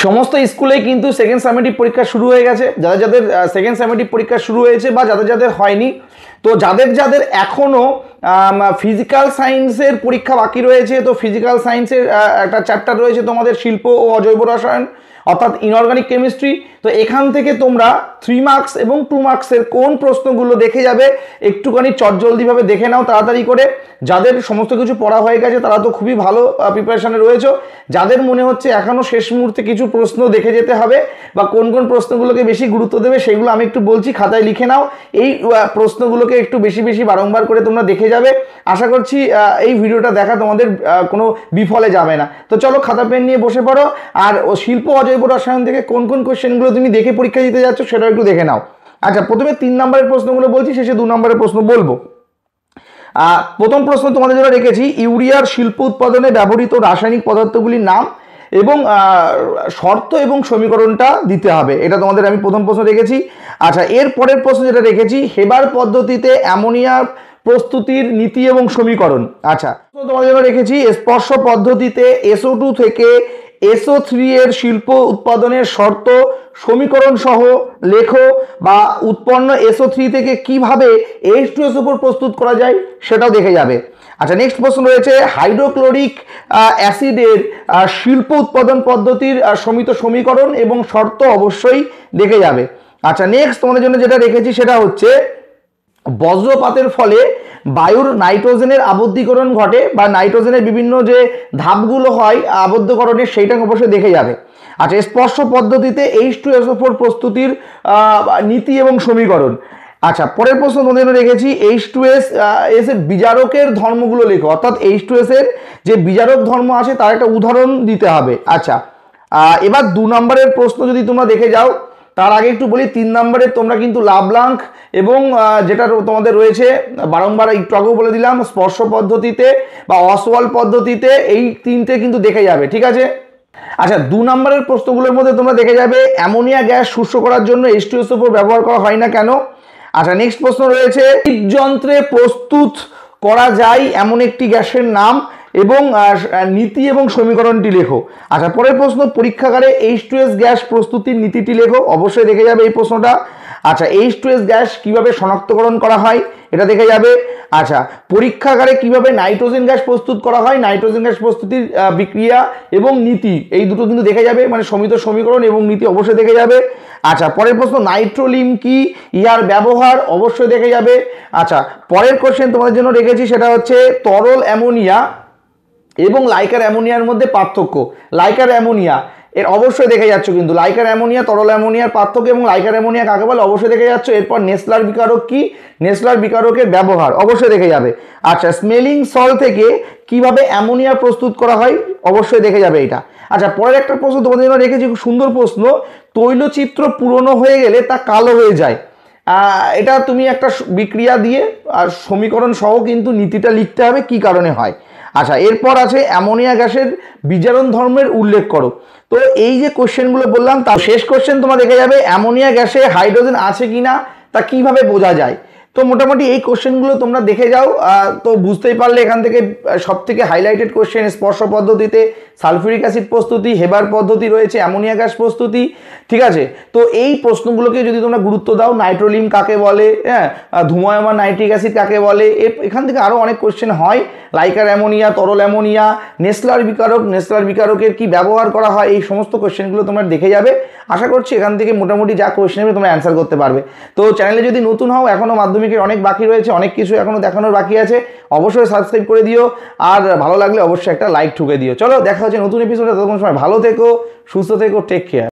সমস্ত স্কুলেই কিন্তু সেকেন্ড সামেটিভ পরীক্ষা শুরু হয়ে গেছে। যাদের যাদের সেকেন্ড সামেটিভ পরীক্ষা শুরু হয়েছে বা যাদের যাদের হয়নি, তো যাদের যাদের এখনও ফিজিক্যাল সায়েন্সের পরীক্ষা বাকি রয়েছে, তো ফিজিক্যাল সায়েন্সের একটা চ্যাপ্টার রয়েছে তোমাদের শিল্প ও অজৈব রসায়ন অর্থাৎ ইনঅর্গানিক কেমিস্ট্রি। তো এখান থেকে তোমরা 3 মার্কস এবং 2 মার্কসের কোন প্রশ্নগুলো দেখে যাবে একটুখানি চটজলদিভাবে দেখে নাও তাড়াতাড়ি করে। যাদের সমস্ত কিছু পড়া হয়ে গেছে তারা তো খুবই ভালো প্রিপারেশনে রয়েছে। যাদের মনে হচ্ছে এখনও শেষ মুহূর্তে কিছু প্রশ্ন দেখে যেতে হবে বা কোন কোন প্রশ্নগুলোকে বেশি গুরুত্ব দেবে সেগুলো আমি একটু বলছি, খাতায় লিখে নাও। এই প্রশ্নগুলোকে একটু বেশি বেশি বারংবার করে তোমরা দেখে যাবে। আশা করছি এই ভিডিওটা দেখা তোমাদের কোনো বিফলে যাবে না। তো চলো খাতা পেন নিয়ে বসে পড়ো, আর শিল্প অজৈব রসায়ন থেকে কোন কোন কোশ্চেনগুলো তুমি দেখে পরীক্ষা দিতে যাচ্ছ সেটা একটু দেখে নাও। আচ্ছা, প্রথমে 3 নম্বরের প্রশ্নগুলো বলছি, শেষে 2 নম্বরের প্রশ্ন বলবো। প্রথম প্রশ্ন তোমাদের জন্য রেখেছি, ইউরিয়ার শিল্প উৎপাদনে ব্যবহৃত রাসায়নিক পদার্থগুলির নাম এবং শর্ত এবং সমীকরণটা দিতে হবে। এটা তোমাদের আমি প্রথম প্রশ্ন রেখেছি। আচ্ছা, এর পরের প্রশ্ন যেটা রেখেছি, হেবার পদ্ধতিতে অ্যামোনিয়ার প্রস্তুতির নীতি এবং সমীকরণ। আচ্ছা, তোমাদের জন্য রেখেছি স্পর্শ পদ্ধতিতে SO2 থেকে SO3 এর শিল্প উৎপাদনের শর্ত সমীকরণ সহ লেখো, বা উৎপন্ন SO3 থেকে কিভাবে H2SO4 প্রস্তুত করা যায় সেটাও দেখে যাবে। আচ্ছা, নেক্সট প্রশ্ন রয়েছে, হাইড্রোক্লোরিক অ্যাসিডের শিল্প উৎপাদন পদ্ধতির সমিত সমীকরণ এবং শর্ত অবশ্যই দেখে যাবে। আচ্ছা, নেক্সট তোমাদের জন্য যেটা রেখেছি সেটা হচ্ছে বজ্রপাতের ফলে বায়ুর নাইট্রোজেনের আবদ্ধীকরণ ঘটে বা নাইট্রোজেনের বিভিন্ন যে ধাপগুলো হয় আবদ্ধকরণের, সেইটা অবশ্যই দেখে যাবে। আচ্ছা, স্পর্শ পদ্ধতিতে H2SO4 প্রস্তুতির নীতি এবং সমীকরণ। আচ্ছা, পরের প্রশ্ন তোমাদের রেখেছি, H2S এর বিজারকের ধর্মগুলো লেখো, অর্থাৎ H2S এর যে বিজারক ধর্ম আছে তার একটা উদাহরণ দিতে হবে। আচ্ছা, এবার 2 নম্বরের প্রশ্ন যদি তোমরা দেখে যাও, তার আগে একটু বলি 3 নম্বরে তোমরা কিন্তু লাভলাঙ্ক এবং যেটা তোমাদের রয়েছে বারংবার একটু আগেও বলে দিলাম স্পর্শ পদ্ধতিতে বা অসওয়াল পদ্ধতিতে, এই 3টে কিন্তু দেখে যাবে, ঠিক আছে। আচ্ছা, 2 নম্বরের প্রশ্নগুলোর মধ্যে তোমরা দেখে যাবে অ্যামোনিয়া গ্যাস শুষ্ক করার জন্য H2SO4 ব্যবহার করা হয় না কেন। আচ্ছা, নেক্সট প্রশ্ন রয়েছে, যন্ত্রে প্রস্তুত করা যায় এমন একটি গ্যাসের নাম এবং নীতি এবং সমীকরণটি লেখো। আচ্ছা, পরের প্রশ্ন, পরীক্ষাগারে H2S গ্যাস প্রস্তুতির নীতিটি লেখো, অবশ্যই দেখে যাবে এই প্রশ্নটা। আচ্ছা, H2S গ্যাস কিভাবে শনাক্তকরণ করা হয় এটা দেখে যাবে। আচ্ছা, পরীক্ষাগারে কিভাবে নাইট্রোজেন গ্যাস প্রস্তুত করা হয়, নাইট্রোজেন গ্যাস প্রস্তুতির বিক্রিয়া এবং নীতি, এই দুটো কিন্তু দেখে যাবে, মানে সমিত সমীকরণ এবং নীতি অবশ্যই দেখে যাবে। আচ্ছা, পরের প্রশ্ন, নাইট্রোলিম কি, ইহার ব্যবহার অবশ্যই দেখে যাবে। আচ্ছা, পরের কোশ্চেন তোমাদের জন্য রেখেছি সেটা হচ্ছে তরল অ্যামোনিয়া এবং লাইকার অ্যামোনিয়ার মধ্যে পার্থক্য। লাইকার অ্যামোনিয়া এর অবশ্যই দেখে যাচ্ছ, কিন্তু লাইকার অ্যামোনিয়া তরল অ্যামোনিয়ার পার্থক্য এবং লাইকার অ্যামোনিয়া কাকে বলে অবশ্যই দেখে যাচ্ছ। এরপর নেসলার বিকারক কি, নেসলার বিকারকের ব্যবহার অবশ্যই দেখে যাবে। আচ্ছা, স্মেলিং সল থেকে কিভাবে অ্যামোনিয়া প্রস্তুত করা হয় অবশ্যই দেখে যাবে এটা। আচ্ছা, পরের একটা প্রশ্ন তোমাদের জন্য রেখেছি, খুব সুন্দর প্রশ্ন, তৈলচিত্র পুরনো হয়ে গেলে তা কালো হয়ে যায়, এটা তুমি একটা বিক্রিয়া দিয়ে আর সমীকরণ সহ কিন্তু নীতিটা লিখতে হবে কি কারণে হয়। আচ্ছা, এরপর আছে অ্যামোনিয়া গ্যাসের বিজারণ ধর্মের উল্লেখ করো। তো এই যে কোশ্চেনগুলো বললাম তার শেষ কোশ্চেন তোমরা দেখে যাবে, অ্যামোনিয়া গ্যাসে হাইড্রোজেন আছে কিনা তা কিভাবে বোঝা যায়। তো মোটামুটি এই কোশ্চেনগুলো তোমরা দেখে যাও। তো বুঝতেই পারলে এখান থেকে সব থেকে হাইলাইটেড কোশ্চেন স্পর্শ পদ্ধতিতে সালফিউরিক অ্যাসিড প্রস্তুতি, হেবার পদ্ধতি রয়েছে, অ্যামোনিয়া গ্যাস প্রস্তুতি, ঠিক আছে। তো এই প্রশ্নগুলোকে যদি তোমরা গুরুত্ব দাও, নাইট্রোলিম কাকে বলে, হ্যাঁ, ধুমোয়মান নাইট্রিক অ্যাসিড কাকে বলে, এখান থেকে আরও অনেক কোশ্চেন হয়, লাইকার অ্যামোনিয়া, তরল অ্যামোনিয়া, নেসলার বিকারক, নেসলার বিকারকের কি ব্যবহার করা হয়, এই সমস্ত কোশ্চেনগুলো তোমরা দেখে যাবে। আশা করছি এখান থেকে মোটামুটি যা কোশ্চেন হবে তোমরা অ্যান্সার করতে পারবে। তো চ্যানেলে যদি নতুন হও, এখনও মাধ্যমিকের অনেক বাকি রয়েছে, অনেক কিছু এখনও দেখানোর বাকি আছে, অবশ্যই সাবস্ক্রাইব করে দিও, আর ভালো লাগলে অবশ্যই একটা লাইক ঠুকে দিও। চলো দেখা হচ্ছে নতুন এপিসোডে, ততক্ষণ সময় ভালো থেকো, সুস্থ থেকো, টেক কেয়ার।